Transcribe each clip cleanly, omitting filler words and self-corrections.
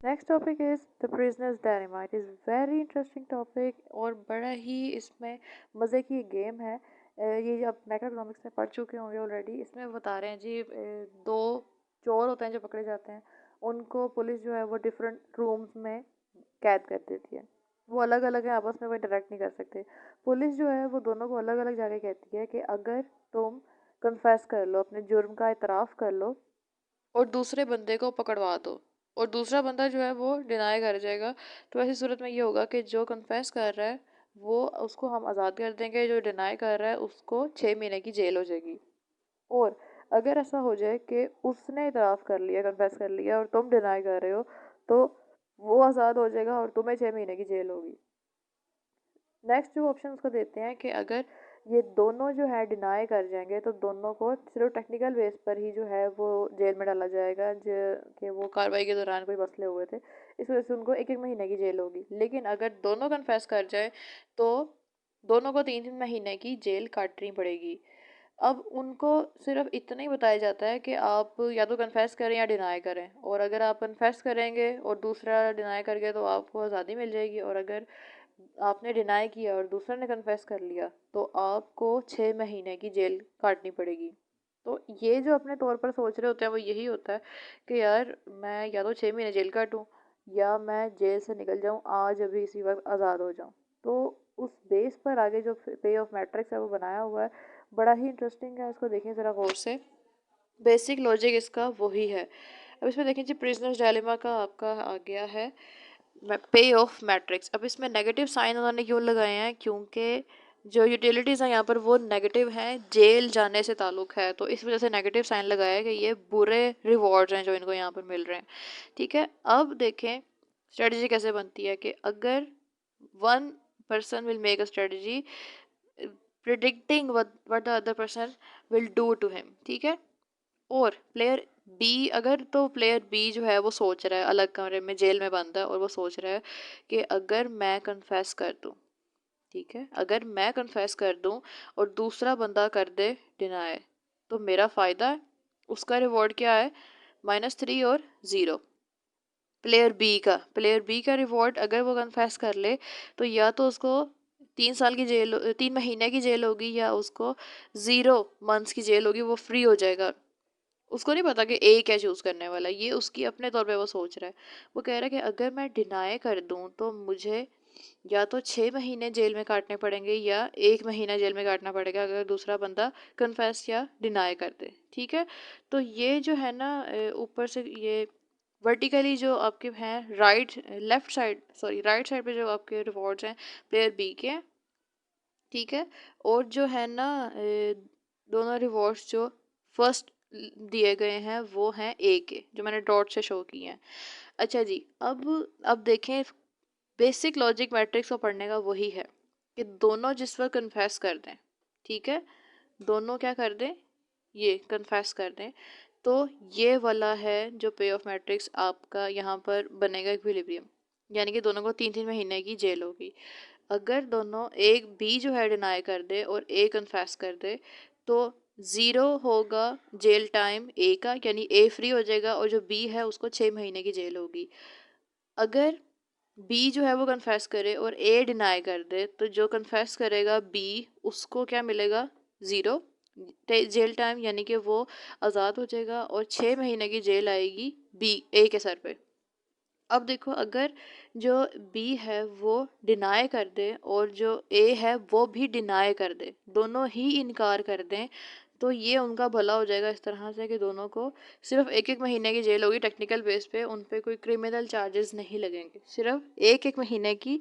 Next topic is the prisoners dilemma. It is very interesting topic और बड़ा ही इसमें मज़े की गेम है। ये आप मैक्रो इकोनॉमिक्स में पढ़ चुके होंगे ऑलरेडी। इसमें वो बता रहे हैं जी, दो चोर होते हैं जो पकड़े जाते हैं, उनको पुलिस जो है वो डिफरेंट रूम्स में कैद कर देती है। वो अलग अलग है, आपस में वो इंटरेक्ट नहीं कर सकते। पुलिस जो है वो दोनों को अलग अलग जाके कहती है कि अगर तुम कन्फेस कर लो, अपने जुर्म का इतराफ़ कर लो और दूसरे बंदे को पकड़वा दो, और दूसरा बंदा जो है वो डिनाई कर जाएगा, तो ऐसी सूरत में ये होगा कि जो कन्फेस कर रहा है वो उसको हम आज़ाद कर देंगे, जो डिनाई कर रहा है उसको 6 महीने की जेल हो जाएगी। और अगर ऐसा हो जाए कि उसने इतराफ़ कर लिया, कन्फेस कर लिया और तुम डिनाई कर रहे हो, तो वो आज़ाद हो जाएगा और तुम्हें 6 महीने की जेल होगी। नेक्स्ट जो ऑप्शन उसको देते हैं कि अगर ये दोनों जो है डिनाई कर जाएंगे तो दोनों को सिर्फ टेक्निकल बेस पर ही जो है वो जेल में डाला जाएगा, जो कि वो कार्रवाई के दौरान कोई मसले हुए थे, इस वजह से उनको 1 1 महीने की जेल होगी। लेकिन अगर दोनों कन्फेस कर जाए तो दोनों को 3 3 महीने की जेल काटनी पड़ेगी। अब उनको सिर्फ इतना ही बताया जाता है कि आप या तो कन्फेस करें या डिनाई करें, और अगर आप कन्फेस करेंगे और दूसरा डिनाई कर गया तो आपको आज़ादी मिल जाएगी, और अगर आपने डिनाई किया और दूसरे ने कन्फेस कर लिया तो आपको 6 महीने की जेल काटनी पड़ेगी। तो ये जो अपने तौर पर सोच रहे होते हैं वो यही होता है कि यार मैं या तो 6 महीने जेल काटूं या मैं जेल से निकल जाऊं आज अभी इसी वक्त आज़ाद हो जाऊं। तो उस बेस पर आगे जो पे ऑफ मैट्रिक्स है वो बनाया हुआ है, बड़ा ही इंटरेस्टिंग है, इसको देखें ज़रा गौर से। बेसिक लॉजिक इसका वही है। अब इसमें देखें जी, प्रिजनर्स डायलेमा का आपका आ गया है पे ऑफ मैट्रिक्स। अब इसमें नेगेटिव साइन उन्होंने क्यों लगाए हैं, क्योंकि जो यूटिलिटीज़ हैं यहाँ पर वो नेगेटिव हैं, जेल जाने से ताल्लुक़ है, तो इस वजह से नेगेटिव साइन लगाया है कि ये बुरे रिवॉर्ड्स हैं जो इनको यहाँ पर मिल रहे हैं। ठीक है, अब देखें स्ट्रेटजी कैसे बनती है कि अगर one person will make a strategy predicting what the other person will do to him. ठीक है, और प्लेयर बी, अगर तो प्लेयर बी जो है वो सोच रहा है, अलग कमरे में जेल में बंद है और वो सोच रहा है कि अगर मैं कन्फेस कर दूं, ठीक है, अगर मैं कन्फेस कर दूं और दूसरा बंदा कर दे डिनाई, तो मेरा फ़ायदा है। उसका रिवॉर्ड क्या है, -3 और 0। प्लेयर बी का रिवॉर्ड, अगर वो कन्फेस कर ले तो या तो उसको 3 साल की जेल, 3 महीने की जेल होगी, या उसको 0 मंथ्स की जेल होगी, वो फ्री हो जाएगा। उसको नहीं पता कि ए क्या चूज़ करने वाला है, ये उसकी अपने तौर पे वो सोच रहा है। वो कह रहा है कि अगर मैं डिनाई कर दूं तो मुझे या तो 6 महीने जेल में काटने पड़ेंगे या 1 महीना जेल में काटना पड़ेगा अगर दूसरा बंदा कन्फेस या डिनाई कर दे। ठीक है, तो ये जो है ना, ऊपर से ये वर्टिकली जो आपके हैं right left side, sorry right side पे जो आपके रिवॉर्ड्स हैं प्लेयर बी के हैं। ठीक है, और जो है ना, दोनों रिवॉर्ड्स जो फर्स्ट दिए गए हैं वो हैं ए के, जो मैंने डॉट से शो किए हैं। अच्छा जी, अब देखें, बेसिक लॉजिक मैट्रिक्स को पढ़ने का वही है कि दोनों जिस पर कन्फेस कर दें, ठीक है, दोनों क्या कर दें, ये कन्फेस कर दें, तो ये वाला है जो पे ऑफ मैट्रिक्स आपका यहाँ पर बनेगा इक्विलिब्रियम, यानी कि दोनों को 3 3 महीने की जेल होगी। अगर दोनों, एक बी जो है डिनाई कर दे और ए कन्फेस कर दे, तो 0 होगा जेल टाइम ए का, यानी ए फ्री हो जाएगा, और जो बी है उसको 6 महीने की जेल होगी। अगर बी जो है वो कन्फेस करे और ए डिनाई कर दे, तो जो कन्फेस करेगा बी उसको क्या मिलेगा, 0 जेल टाइम, यानी कि वो आज़ाद हो जाएगा और 6 महीने की जेल आएगी बी ए के सर पे। अब देखो, अगर जो बी है वो डिनाई कर दे और जो ए है वो भी डिनाई कर दे, दोनों ही इनकार कर दें, तो ये उनका भला हो जाएगा इस तरह से कि दोनों को सिर्फ 1 1 महीने की जेल होगी। टेक्निकल बेस पे उन पे कोई क्रिमिनल चार्जेस नहीं लगेंगे, सिर्फ 1 1 महीने की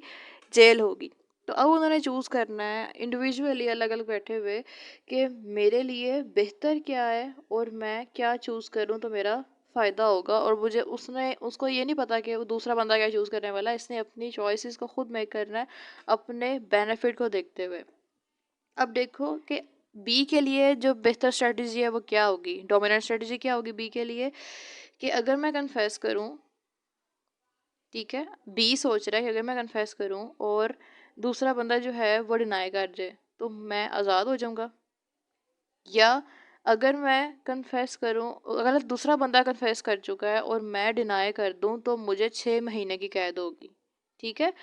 जेल होगी। तो अब उन्होंने चूज़ करना है इंडिविजुअली, अलग अलग बैठे हुए, कि मेरे लिए बेहतर क्या है और मैं क्या चूज़ करूँ तो मेरा फ़ायदा होगा। और मुझे उसने उसको ये नहीं पता कि वो दूसरा बंदा क्या चूज़ करने वाला है, इसने अपनी चॉइसेस को खुद मेक करना है अपने बेनिफिट को देखते हुए। अब देखो कि बी के लिए जो बेहतर स्ट्रेटजी है वो क्या होगी, डोमिनेंट स्ट्रेटजी क्या होगी बी के लिए, कि अगर मैं कन्फेस करूं, ठीक है, बी सोच रहा है कि अगर मैं कन्फेस करूं और दूसरा बंदा जो है वो डिनाई कर जाए तो मैं आज़ाद हो जाऊंगा, या अगर मैं कन्फेस करूं, अगर दूसरा बंदा कन्फेस कर चुका है और मैं डिनाई कर दूं तो मुझे 6 महीने की कैद होगी। ठीक है,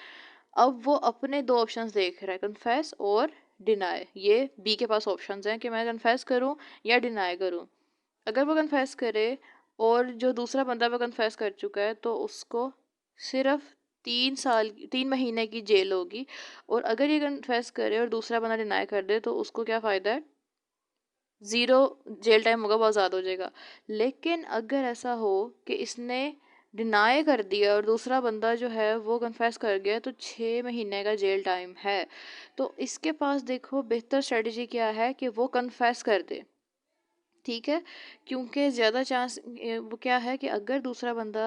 अब वो अपने दो ऑप्शंस देख रहा है, कन्फेस और डिनाई। ये बी के पास ऑप्शंस हैं कि मैं कन्फेस करूं या डिनाई करूं। अगर वो कन्फेस करे और जो दूसरा बंदा वो कन्फेस कर चुका है तो उसको सिर्फ 3 महीने की जेल होगी। और अगर ये कन्फेस करे और दूसरा बंदा डिनाई कर दे तो उसको क्या फ़ायदा है, ज़ीरो जेल टाइम होगा, बहुत ज़्यादा हो जाएगा। लेकिन अगर ऐसा हो कि इसने डिनाई कर दिया और दूसरा बंदा जो है वो कन्फेस कर गया तो 6 महीने का जेल टाइम है। तो इसके पास देखो बेहतर स्ट्रेटजी क्या है कि वो कन्फेस कर दे। ठीक है, क्योंकि ज़्यादा चांस वो क्या है कि अगर दूसरा बंदा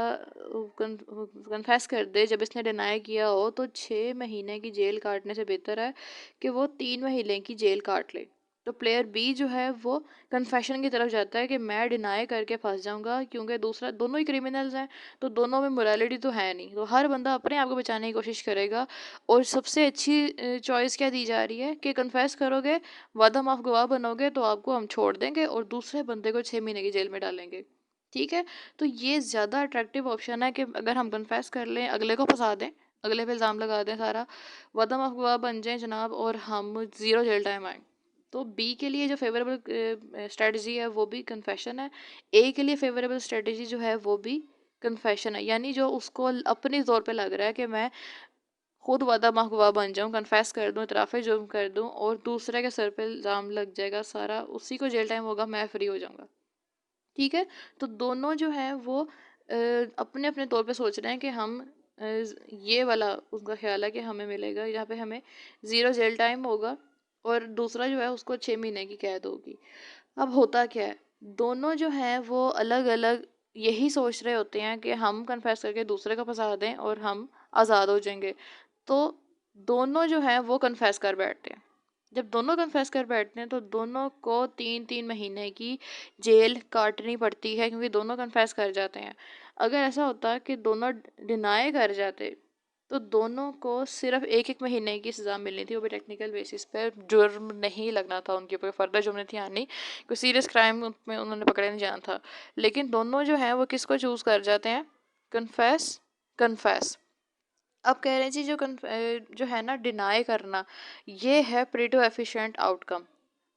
कन्फेस कर दे जब इसने डिनाई किया हो तो 6 महीने की जेल काटने से बेहतर है कि वो 3 महीने की जेल काट ले। तो प्लेयर बी जो है वो कन्फेशन की तरफ जाता है कि मैं डिनाई करके फंस जाऊंगा, क्योंकि दूसरा दोनों ही क्रिमिनल्स हैं तो दोनों में मोरालिटी तो है नहीं, तो हर बंदा अपने आप को बचाने की कोशिश करेगा। और सबसे अच्छी चॉइस क्या दी जा रही है कि कन्फेस करोगे, वादा माफ गवाह बनोगे तो आपको हम छोड़ देंगे और दूसरे बंदे को 6 महीने की जेल में डालेंगे। ठीक है, तो ये ज़्यादा अट्रैक्टिव ऑप्शन है कि अगर हम कन्फेस कर लें, अगले को फंसा दें, अगले पे इल्ज़ाम लगा दें सारा, वादा माफ गवाह बन जाए जनाब और हम ज़ीरो जेल टाइम आए। तो बी के लिए जो फेवरेबल स्ट्रेटजी है वो भी कन्फेशन है। ए के लिए फेवरेबल स्ट्रेटजी जो है वो भी कन्फेशन है, यानी जो उसको अपनी तौर पे लग रहा है कि मैं खुद वादा महगवा बन जाऊं, कन्फेस कर दूं, इतराफ़े जुर्म कर दूं और दूसरे के सर पे इल्ज़ाम लग जाएगा सारा, उसी को जेल टाइम होगा, मैं फ्री हो जाऊंगा। ठीक है, तो दोनों जो है वो अपने अपने तौर पे सोच रहे हैं कि हम ये वाला उनका ख्याल है कि हमें मिलेगा यहाँ पे हमें ज़ीरो जेल टाइम होगा और दूसरा जो है उसको 6 महीने की कैद होगी। अब होता क्या है, दोनों जो हैं वो अलग अलग यही सोच रहे होते हैं कि हम कन्फेस करके दूसरे को फंसा दें और हम आज़ाद हो जाएंगे। तो दोनों जो हैं वो कन्फेस कर बैठते हैं। जब दोनों कन्फेस कर बैठते हैं तो दोनों को 3-3 महीने की जेल काटनी पड़ती है, क्योंकि दोनों कन्फेस कर जाते हैं। अगर ऐसा होता कि दोनों डिनाई कर जाते तो दोनों को सिर्फ 1-1 महीने की सज़ा मिलनी थी, वो भी टेक्निकल बेसिस पर, जुर्म नहीं लगना था उनके ऊपर, फर्दर जुर्म नहीं थी आनी, कोई सीरियस क्राइम में उन्होंने पकड़े नहीं जाना था। लेकिन दोनों जो हैं वो किसको चूज़ कर जाते हैं, कन्फेस, कन्फेस। अब कह रहे हैं जी जो है ना डिनाई करना, ये है प्रीटो एफिशिएंट आउटकम।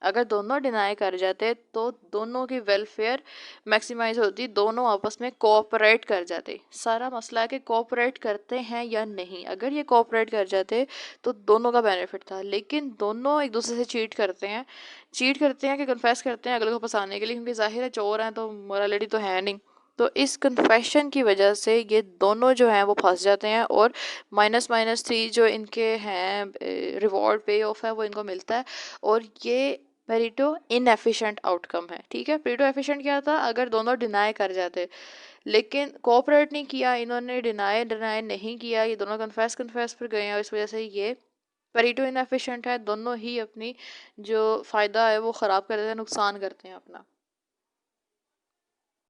अगर दोनों डिनाई कर जाते तो दोनों की वेलफेयर मैक्सिमाइज होती, दोनों आपस में कोऑपरेट कर जाते। सारा मसला है कि कोऑपरेट करते हैं या नहीं। अगर ये कोऑपरेट कर जाते तो दोनों का बेनिफिट था, लेकिन दोनों एक दूसरे से चीट करते हैं कि कन्फेस करते हैं अगले को फंसाने के लिए, क्योंकि जाहिर है चोर हैं तो मोरालिटी तो है नहीं। तो इस कन्फेशन की वजह से ये दोनों जो हैं वो फंस जाते हैं और -3 जो इनके हैं रिवॉर्ड पे ऑफ है वो इनको मिलता है। और ये पेरिटो इनएफिशिएंट आउटकम है। ठीक है, पेरिटो एफिशिएंट क्या था, अगर दोनों डिनाई कर जाते, लेकिन कोऑपरेट नहीं किया इन्होंने, डिनाई डिनाई नहीं किया, ये दोनों कन्फेस पर गए और इस वजह से ये पेरिटो इनएफिशिएंट है। दोनों ही अपनी जो फ़ायदा है वो ख़राब कर देते हैं, नुकसान करते हैं अपना।